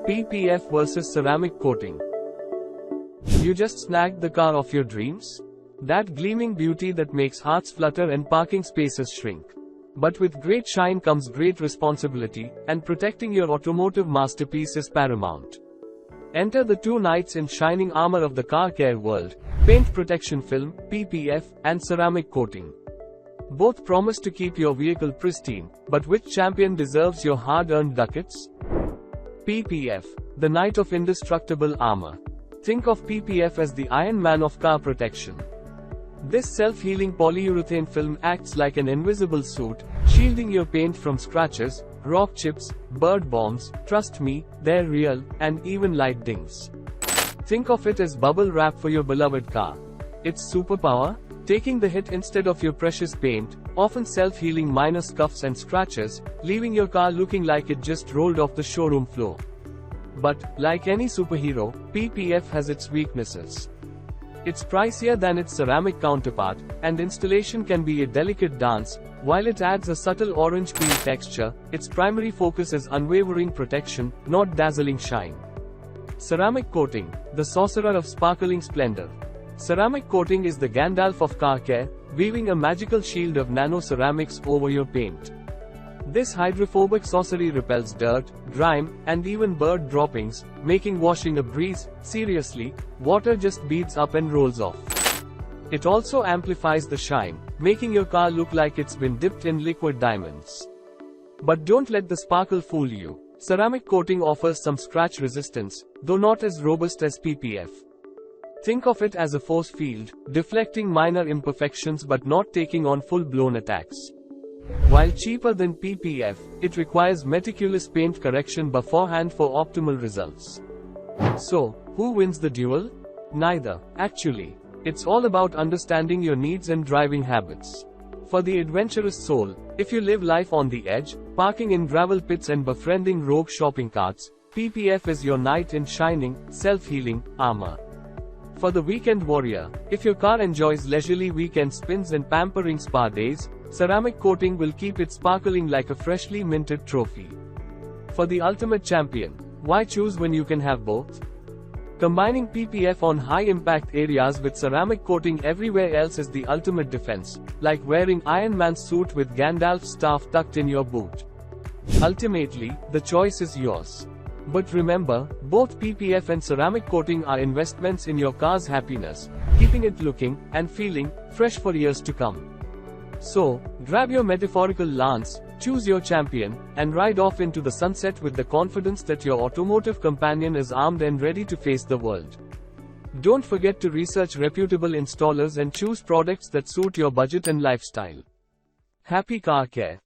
PPF versus ceramic coating. You just snagged the car of your dreams? That gleaming beauty that makes hearts flutter and parking spaces shrink. But with great shine comes great responsibility, and protecting your automotive masterpiece is paramount. Enter the two knights in shining armor of the car care world: paint protection film, PPF, and ceramic coating. Both promise to keep your vehicle pristine, but which champion deserves your hard-earned ducats? PPF, the knight of indestructible armor. Think of PPF as the Iron Man of car protection. This self-healing polyurethane film acts like an invisible suit, shielding your paint from scratches, rock chips, bird bombs, trust me, they're real, and even light dings. Think of it as bubble wrap for your beloved car. Its superpower? Taking the hit instead of your precious paint, often self-healing minor scuffs and scratches, leaving your car looking like it just rolled off the showroom floor. But, like any superhero, PPF has its weaknesses. It's pricier than its ceramic counterpart, and installation can be a delicate dance. While it adds a subtle orange peel texture, its primary focus is unwavering protection, not dazzling shine. Ceramic coating, the sorcerer of sparkling splendor. Ceramic coating is the Gandalf of car care, weaving a magical shield of nano-ceramics over your paint. This hydrophobic sorcery repels dirt, grime, and even bird droppings, making washing a breeze. Seriously, water just beads up and rolls off. It also amplifies the shine, making your car look like it's been dipped in liquid diamonds. But don't let the sparkle fool you. Ceramic coating offers some scratch resistance, though not as robust as PPF. Think of it as a force field, deflecting minor imperfections but not taking on full-blown attacks. While cheaper than PPF, it requires meticulous paint correction beforehand for optimal results. So, who wins the duel? Neither, actually. It's all about understanding your needs and driving habits. For the adventurous soul, if you live life on the edge, parking in gravel pits and befriending rogue shopping carts, PPF is your knight in shining, self-healing armor. For the weekend warrior, if your car enjoys leisurely weekend spins and pampering spa days, ceramic coating will keep it sparkling like a freshly minted trophy. For the ultimate champion, why choose when you can have both? Combining PPF on high-impact areas with ceramic coating everywhere else is the ultimate defense, like wearing Iron Man's suit with Gandalf's staff tucked in your boot. Ultimately, the choice is yours. But remember, both PPF and ceramic coating are investments in your car's happiness, keeping it looking and feeling fresh for years to come. So, grab your metaphorical lance, choose your champion, and ride off into the sunset with the confidence that your automotive companion is armed and ready to face the world. Don't forget to research reputable installers and choose products that suit your budget and lifestyle. Happy car care!